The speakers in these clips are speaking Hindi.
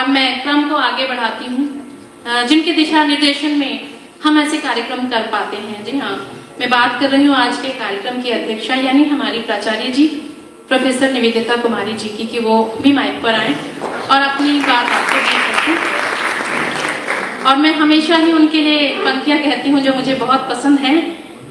और मैं क्रम को आगे बढ़ाती हूँ, जिनके दिशा निर्देशन में हम ऐसे कार्यक्रम कर पाते हैं। जी हाँ, मैं बात कर रही हूँ आज के कार्यक्रम की अध्यक्षा यानी हमारी प्राचार्य जी प्रोफेसर निवेदिता कुमारी जी की, कि वो भी माइक पर आए और अपनी बात आपको दे सकें। और मैं हमेशा ही उनके लिए पंक्तियाँ कहती हूँ जो मुझे बहुत पसंद है,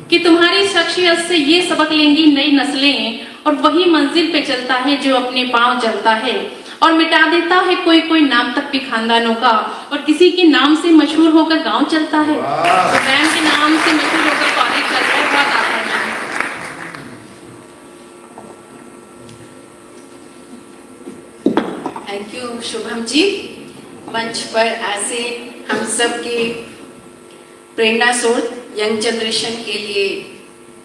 कि तुम्हारी शख्सियत से ये सबक लेंगी नई नस्लें, और वही मंजिल पे चलता है जो अपने पांव चलता है, और मिटा देता है कोई कोई नाम तक भी खानदानों का, और किसी के नाम से मशहूर होकर गांव चलता है, तो मैम के नाम से मशहूर होकर कॉलेज चलता है। बहुत आभार ma'am. Thank you Shubham ji. मंच पर ऐसे हम सब के प्रेरणा स्रोत यंग जनरेशन के लिए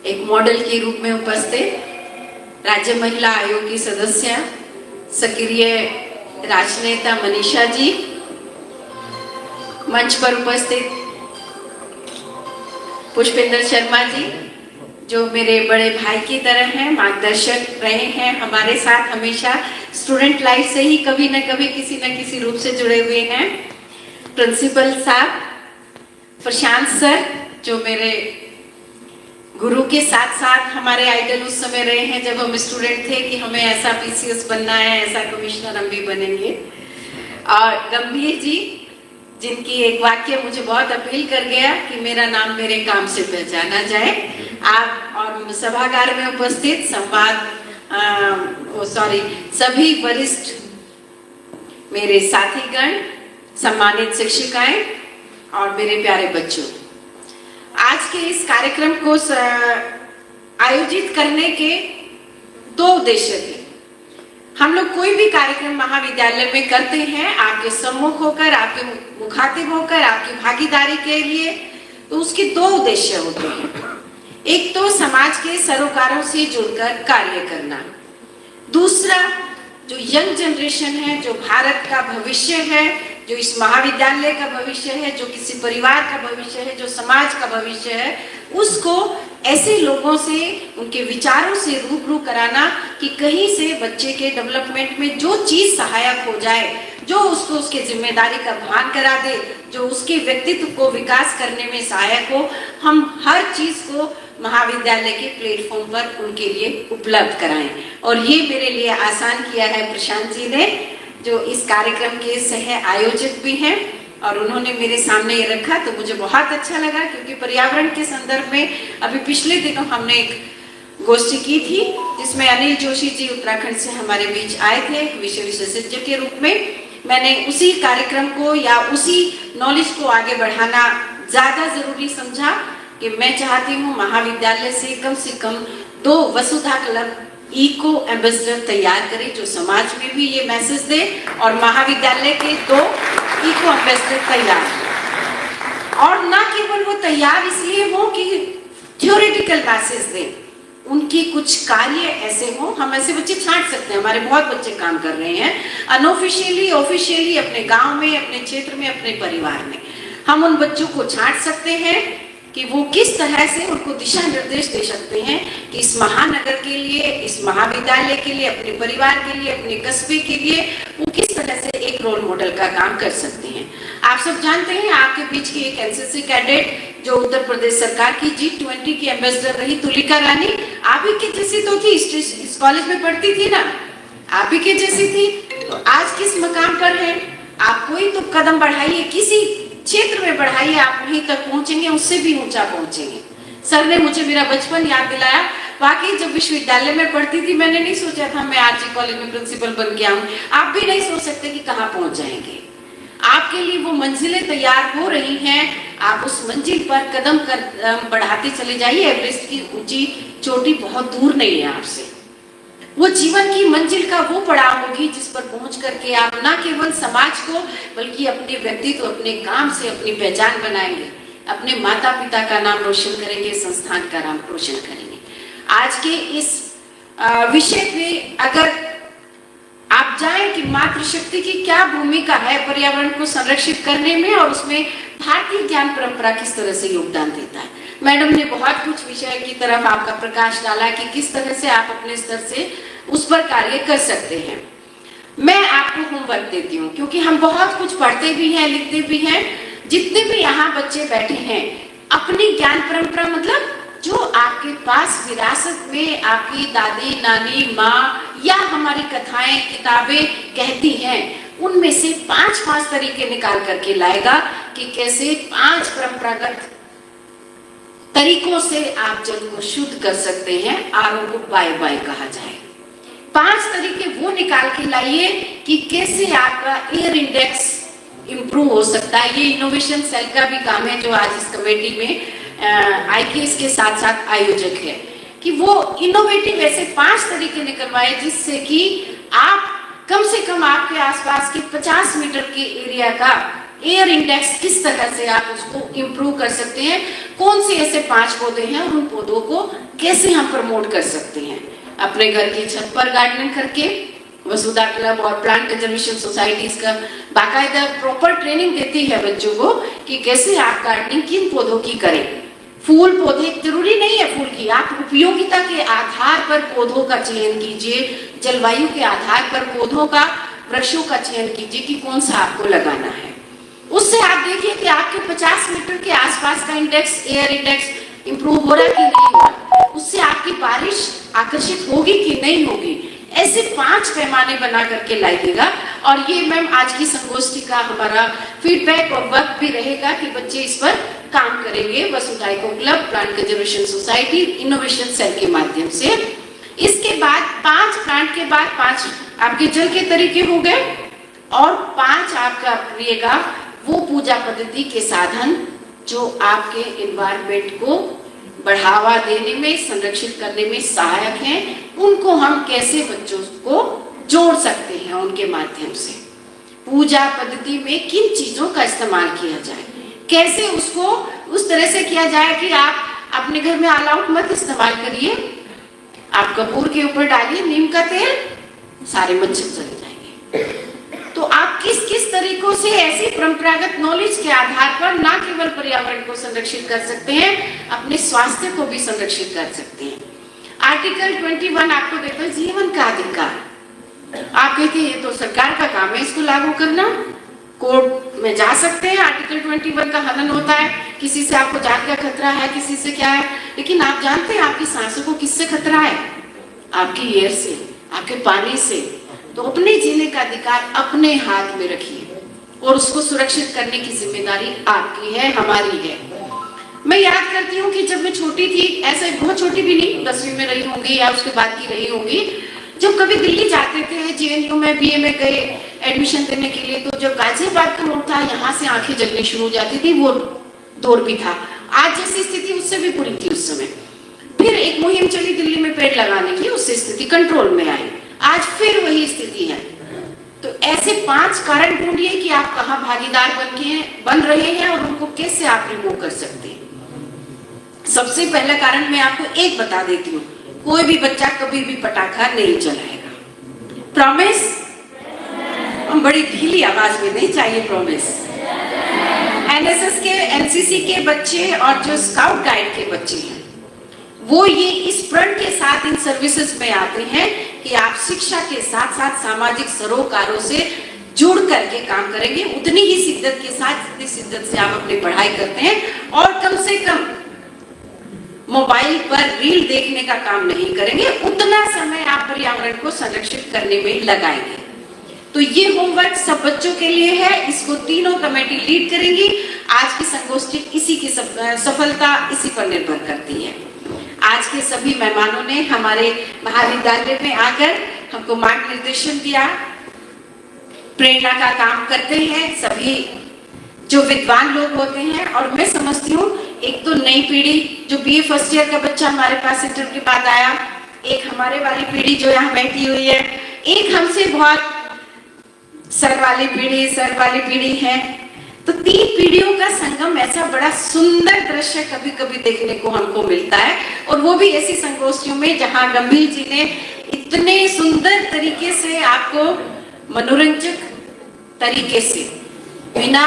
एक मॉडल के रूप में उपस्थित राज्य महिला आयोग की सदस्य सक्रिय राजनेता मनीषा जी, मंच पर उपस्थित पुष्पेंद्र शर्मा जी जो मेरे बड़े भाई की तरह हैं, मार्गदर्शक रहे हैं हमारे साथ हमेशा, स्टूडेंट लाइफ से ही कभी न कभी किसी न किसी रूप से जुड़े हुए हैं। प्रिंसिपल साहब, प्रशांत सर जो मेरे गुरु के साथ साथ हमारे आइडल उस समय रहे हैं जब हम स्टूडेंट थे कि हमें ऐसा पीसीएस बनना है, ऐसा कमिश्नर हम भी बनेंगे। और गंभीर जी जिनकी एक वाक्य मुझे बहुत अपील कर गया कि मेरा नाम मेरे काम से पहचाना जाए। आप और सभागार में उपस्थित सभी वरिष्ठ मेरे साथीगण, सम्मानित शिक्षिकाएं और मेरे प्यारे बच्चों, आज के इस कार्यक्रम को आयोजित करने के दो उद्देश्य थे। हम लोग कोई भी कार्यक्रम महाविद्यालय में करते हैं आपके सम्मुख होकर, आपके मुखातिब होकर, आपकी भागीदारी के लिए, तो उसके दो उद्देश्य होते हैं। एक तो समाज के सरोकारों से जुड़कर कार्य करना, दूसरा जो यंग जनरेशन है, जो भारत का भविष्य है, जो इस महाविद्यालय का भविष्य है, जो किसी परिवार का भविष्य है, जो समाज का भविष्य है, उसको ऐसे लोगों से, उनके विचारों से रूबरू कराना कि कहीं से बच्चे के डेवलपमेंट में जो चीज सहायक हो जाए, जो उसको उसके जिम्मेदारी का भान करा दे, जो उसके व्यक्तित्व को विकास करने में सहायक हो, हम हर चीज को महाविद्यालय के प्लेटफॉर्म पर उनके लिए उपलब्ध कराएं। और ये मेरे लिए आसान किया है प्रशांत जी ने, जो इस कार्यक्रम के सह आयोजक भी हैं, और उन्होंने मेरे सामने ये रखा तो मुझे बहुत अच्छा लगा, क्योंकि पर्यावरण के संदर्भ में अभी पिछले दिनों हमने एक गोष्ठी की थी जिसमें अनिल जोशी जी उत्तराखंड से हमारे बीच आए थे विषय विशेषज्ञ के रूप में। मैंने उसी कार्यक्रम को या उसी नॉलेज को आगे बढ़ाना ज्यादा जरूरी समझा कि मैं चाहती हूँ महाविद्यालय से कम 2 वसुधा क्लब इको एम्बेसडर तैयार करें जो समाज में भी ये मैसेज दे, और महाविद्यालय के 2 इको एम्बेसडर तैयार, और ना केवल वो तैयार इसलिए हो कि थ्योरेटिकल मैसेज दें, उनकी कुछ कार्य ऐसे हो। हम ऐसे बच्चे छांट सकते हैं, हमारे बहुत बच्चे काम कर रहे हैं अनऑफिशियली, ऑफिशियली, अपने गांव में, अपने क्षेत्र में, अपने परिवार में। हम उन बच्चों को छांट सकते हैं कि वो किस तरह से उनको दिशा निर्देश दे सकते हैं कि इस महानगर के लिए, इस महाविद्यालय के लिए, अपने परिवार के लिए, अपने कस्बे के लिए वो किस तरह से एक रोल मॉडल का काम कर सकते हैं। आप सब जानते हैं आपके बीच की एक एनसीसी कैडेट जो उत्तर प्रदेश सरकार की G20 की एम्बेसडर रही, तुलिका रानी, आप ही की जैसी तो थी, इस कॉलेज में पढ़ती थी ना, आप ही की जैसी थी, तो आज किस मकाम पर है। आप कोई तो कदम बढ़ाइए, किसी क्षेत्र में बढ़ाइए, आप वहीं तक पहुंचेंगे, उससे भी ऊंचा पहुंचेंगे। सर ने मुझे मेरा बचपन याद दिलाया। वाकई जब विश्वविद्यालय में पढ़ती थी मैंने नहीं सोचा था मैं आरजी कॉलेज में प्रिंसिपल बन के आऊं। आप भी नहीं सोच सकते कि कहाँ पहुंच जाएंगे। आपके लिए वो मंजिलें तैयार हो रही हैं, आप उस मंजिल पर कदम बढ़ाते चले जाइए। एवरेस्ट की ऊंची चोटी बहुत दूर नहीं है आपसे, वो जीवन की मंजिल का वो पड़ाव होगी जिस पर पहुंच करके आप न केवल समाज को बल्कि अपने व्यक्तित्व, अपने काम से अपनी पहचान बनाएंगे, अपने माता पिता का नाम रोशन करेंगे, संस्थान का नाम रोशन करेंगे। आज के इस विषय पे अगर आप जाएं कि मातृशक्ति की क्या भूमिका है पर्यावरण को संरक्षित करने में, और उसमें भारतीय ज्ञान परंपरा किस तरह से योगदान देता है। मैडम ने बहुत कुछ विषय की तरफ आपका प्रकाश डाला कि किस तरह से आप अपने स्तर से उस पर कार्य कर सकते हैं। मैं आपको होमवर्क देती हूँ, क्योंकि हम बहुत कुछ पढ़ते भी हैं, लिखते भी हैं। जितने भी यहाँ बच्चे बैठे हैं, अपनी ज्ञान परंपरा मतलब जो आपके पास विरासत में आपकी दादी, नानी, माँ या हमारी कथाएं, किताबें कहती हैं, उनमें से 5 तरीके निकाल करके लाएगा कि कैसे 5 परंपरागत तरीकों से आप जल को शुद्ध कर सकते हैं। आरओ को बाय बाय कहा जाए। 5 तरीके वो निकाल के लाइए कि कैसे आपका एयर इंडेक्स इंप्रूव हो सकता है। ये इनोवेशन सेल का भी काम है, जो आज इस कमेटी में आईकेएस के साथ साथ आयोजक है, कि वो इनोवेटिव ऐसे 5 तरीके निकलवाए जिससे कि आप कम से कम आपके आसपास के 50 मीटर के एरिया का एयर इंडेक्स किस तरह से आप उसको इंप्रूव कर सकते हैं। कौन से ऐसे 5 पौधे हैं और उन पौधों को कैसे हम प्रमोट कर सकते हैं। अपने घर की छत पर गार्डनिंग करके वसुधा क्लब और प्लांट कंजर्वेशन सोसाइटीज का बाकायदा प्रॉपर ट्रेनिंग देती है बच्चों को कि कैसे आप गार्डनिंग किन पौधों की करें। फूल पौधे जरूरी नहीं है फूल की, आप उपयोगिता के आधार पर पौधों का चयन कीजिए, जलवायु के आधार पर पौधों का, वृक्षों का चयन कीजिए कि कौन सा आपको लगाना है। उससे आप देखिए कि आपके 50 मीटर के आसपास का इंडेक्स, एयर इंडेक्स इंप्रूव हो रहा है कि नहीं हो रहा। उससे आपकी बारिश आकर्षित होगी कि नहीं होगी। ऐसे 5 पैमाने बना करके लाइएगा। और ये मैम आज की संगोष्ठी का हमारा फीडबैक और वर्क भी रहेगा कि बच्चे इस पर काम करेंगे Vasudha eco club, plant conservation society, innovation cell के माध्यम से। इसके बाद 5 प्लांट के बाद 5 आपके जल के तरीके हो गए और 5 आपका करिएगा वो पूजा पद्धति के साधन जो आपके एनवायरनमेंट को बढ़ावा देने में, संरक्षित करने में सहायक हैं। उनको हम कैसे बच्चों को जोड़ सकते हैं उनके माध्यम से। पूजा पद्धति में किन चीजों का इस्तेमाल किया जाए, कैसे उसको उस तरह से किया जाए कि आप अपने घर में ऑल आउट मत इस्तेमाल करिए। आप कपूर के ऊपर डालिए नीम का तेल, सारे मच्छर चले जाएंगे। तो आप किस किस तरीकों से ऐसी परंपरागत नॉलेज के आधार पर न केवल पर्यावरण को संरक्षित कर सकते हैं, अपने स्वास्थ्य को भी संरक्षित कर सकते हैं। आर्टिकल 21 आपको देता है जीवन का अधिकार। आप कहते हैं ये तो सरकार का काम है इसको लागू करना, कोर्ट में जा सकते हैं, आर्टिकल 21 का हनन होता है, किसी से आपको जान का खतरा है, किसी से क्या है। लेकिन आप जानते हैं आपकी सांसों को किससे खतरा है? आपकी एयर से, आपके पानी से। तो अपने जीने का अधिकार अपने हाथ में रखिए और उसको सुरक्षित करने की जिम्मेदारी आपकी है, हमारी है। मैं याद करती हूँ कि जब मैं छोटी थी, ऐसे बहुत छोटी भी नहीं, 10वीं में रही होंगी या उसके बाद की रही होंगी, जब कभी दिल्ली जाते थे, जेएनयू में बीए में गए एडमिशन देने के लिए, तो जब गाजियाबाद का रोड था यहाँ से आंखें जलनी शुरू हो जाती थी। वो दौर भी था, आज जैसी स्थिति उससे भी बुरी थी उस समय। फिर एक मुहिम चली दिल्ली में पेड़ लगाने की, उससे स्थिति कंट्रोल में आई। आज फिर वही स्थिति है। तो ऐसे 5 कारण ढूंढिए कि आप कहाँ भागीदार बन रहे हैं और उनको कैसे आप रिमूव कर सकते हैं। सबसे पहला कारण मैं आपको एक बता देती हूँ, कोई भी बच्चा कभी भी पटाखा नहीं जलाएगा। प्रॉमिस? बड़ी ढीली आवाज में नहीं चाहिए प्रॉमिस। एनएसएस के, एनसीसी के बच्चे और जो स्काउट गाइड के बच्चे हैं, वो ये इस प्रण के साथ इन सर्विसेज में आते हैं कि आप शिक्षा के साथ साथ सामाजिक सरोकारों से जुड़ करके काम करेंगे, उतनी ही शिद्दत के साथ जितनी शिद्दत से आप अपनी पढ़ाई करते हैं। और कम से कम मोबाइल पर रील देखने का काम नहीं करेंगे, उतना समय आप पर्यावरण को संरक्षित करने में लगाएंगे। तो ये होमवर्क सब बच्चों के लिए है, इसको तीनों कमेटी लीड करेंगी। आज की संगोष्ठी इसी की सफलता इसी पर निर्भर करती है। आज के सभी मेहमानों ने हमारे महाविद्यालय में आकर हमको मार्ग निर्देशन दिया, प्रेरणा का काम करते हैं सभी जो विद्वान लोग होते हैं। और मैं समझती हूँ एक तो नई पीढ़ी जो बीए फर्स्ट ईयर का बच्चा हमारे पास इंटरव्यू के बाद आया, एक हमारे वाली पीढ़ी जो यहाँ बैठी हुई है, एक हमसे बहुत सर वाली पीढ़ी है। तो 3 पीढ़ियों का संगम, ऐसा बड़ा सुंदर दृश्य कभी कभी देखने को हमको मिलता है। और वो भी ऐसी संगोष्ठियों में जहाँ गंभीर जी ने इतने सुंदर तरीके से आपको मनोरंजक तरीके से बिना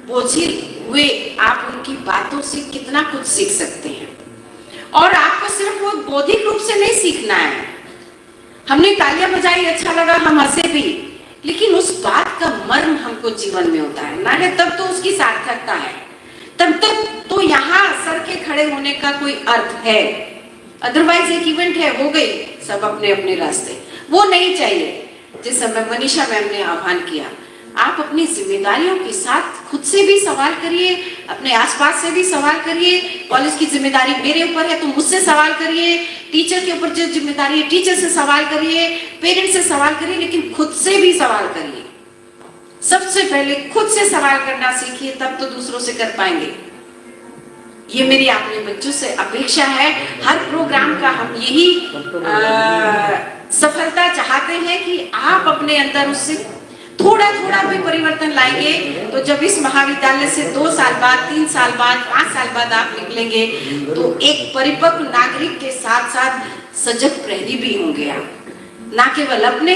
बोझिल हुए आप उनकी बातों से कितना कुछ सीख सकते हैं। और आपको सिर्फ वो बौद्धिक रूप से नहीं सीखना है। हमने तालियां बजाई, अच्छा लगा, हम हंसे भी, लेकिन उस बात का मर्म हमको जीवन में उतारना है, तब तो उसकी सार्थकता है, तब तक तो यहाँ सर के खड़े होने का कोई अर्थ है। अदरवाइज एक इवेंट है, हो गई, सब अपने अपने रास्ते, वो नहीं चाहिए। जिस समय मनीषा मैम ने आह्वान किया, आप अपनी जिम्मेदारियों के साथ खुद से भी सवाल करिए, अपने आसपास से भी सवाल करिए। कॉलेज की जिम्मेदारी मेरे ऊपर है तो मुझसे सवाल करिए, टीचर के ऊपर जो जिम्मेदारी है टीचर से सवाल करिए, पेरेंट्स से सवाल करिए, लेकिन खुद से भी सवाल करिए। सबसे पहले खुद से सवाल करना सीखिए, तब तो दूसरों से कर पाएंगे। ये मेरी अपने बच्चों से अपेक्षा है। हर प्रोग्राम का हम यही सफलता चाहते हैं कि आप अपने अंदर उससे थोड़ा थोड़ा भी परिवर्तन लाएंगे, तो जब इस महाविद्यालय से 2 साल बाद, 3 साल बाद, 5 साल बाद आप निकलेंगे, तो एक परिपक्व नागरिक के साथ साथ सजग प्रहरी भी होंगे आप। ना केवल अपने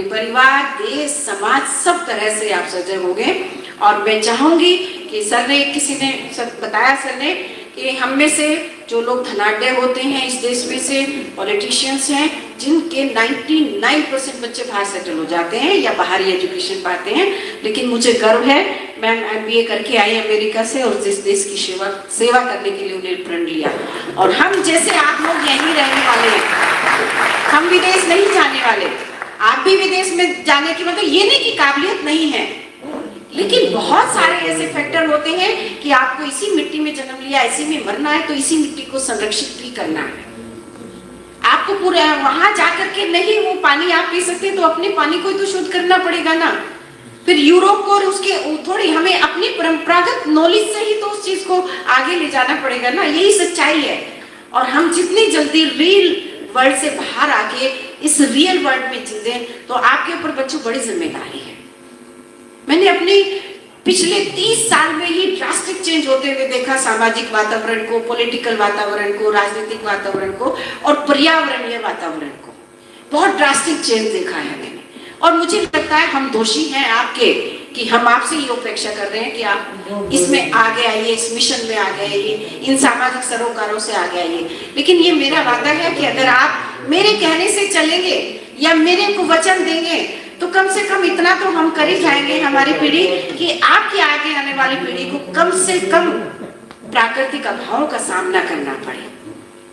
परिवार, देश, समाज, सब तरह से आप सजग होंगे। और मैं चाहूंगी कि सर ने बताया कि हम में से जो लोग धनाढ्य होते हैं इस देश में से पॉलिटिशियंस हैं, जिनके 99% बच्चे बाहर सेटल हो जाते हैं या बाहर ही एजुकेशन पाते हैं। लेकिन मुझे गर्व है, मैं MBA करके आई अमेरिका से, और जिस देश की सेवा करने के लिए उन्हें प्रण लिया। और हम जैसे आप लोग यहीं रहने वाले हैं, हम विदेश नहीं जाने वाले। आप भी विदेश में जाने की मतलब ये नहीं कि काबिलियत नहीं है, लेकिन बहुत सारे ऐसे फैक्टर होते हैं कि आपको इसी मिट्टी में जन्म लिया, इसी में मरना है, तो इसी मिट्टी को संरक्षित भी करना है। आपको पूरा वहां जाकर के नहीं वो पानी आप पी सकते, तो अपने पानी को ही तो शुद्ध करना पड़ेगा ना। फिर यूरोप को और उसके थोड़ी हमें अपनी परंपरागत नॉलेज से ही तो उस चीज को आगे ले जाना पड़ेगा ना। यही सच्चाई है। और हम जितनी जल्दी रियल वर्ल्ड से बाहर आके इस रियल वर्ल्ड में जी दें, तो आपके ऊपर बच्चों बड़ी जिम्मेदारी है। मैंने अपने पिछले 30 साल में ही ड्रास्टिक चेंज होते हुए देखा, सामाजिक वातावरण को, पॉलिटिकल वातावरण को, राजनीतिक वातावरण को और पर्यावरणीय वातावरण को। बहुत ड्रास्टिक चेंज देखा है मैंने। और मुझे लगता है हम दोषी हैं आपके, कि हम आपसे ये अपेक्षा कर रहे हैं कि आप इसमें आगे आइए, इस मिशन में आगे आइए, इन सामाजिक सरोकारों से आगे आइए। लेकिन ये मेरा वादा है कि अगर आप मेरे कहने से चलेंगे या मेरे को वचन देंगे, तो कम से कम इतना तो हम कर ही जाएंगे हमारी पीढ़ी, कि आपके आगे आने वाली पीढ़ी को कम से कम प्राकृतिक अभावों का सामना करना पड़े।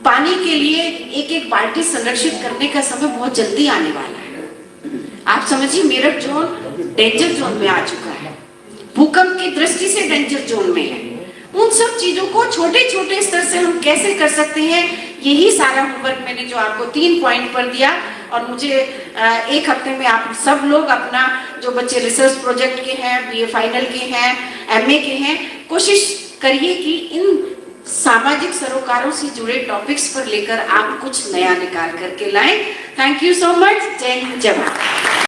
पानी के लिए एक एक बाल्टी संरक्षित करने का समय बहुत जल्दी आने वाला है। आप समझिए, मेरठ जोन डेंजर जोन में आ चुका है, भूकंप की दृष्टि से डेंजर जोन में है। उन सब चीजों को छोटे छोटे स्तर से हम कैसे कर सकते हैं, यही सारा होमवर्क मैंने जो आपको 3 पॉइंट पर दिया। और मुझे 1 हफ्ते में आप सब लोग अपना, जो बच्चे रिसर्च प्रोजेक्ट के हैं, BA फाइनल के हैं, MA के हैं, कोशिश करिए कि इन सामाजिक सरोकारों से जुड़े टॉपिक्स पर लेकर आप कुछ नया निकाल करके लाएं। Thank you so much. जय हिंद, जय भारत।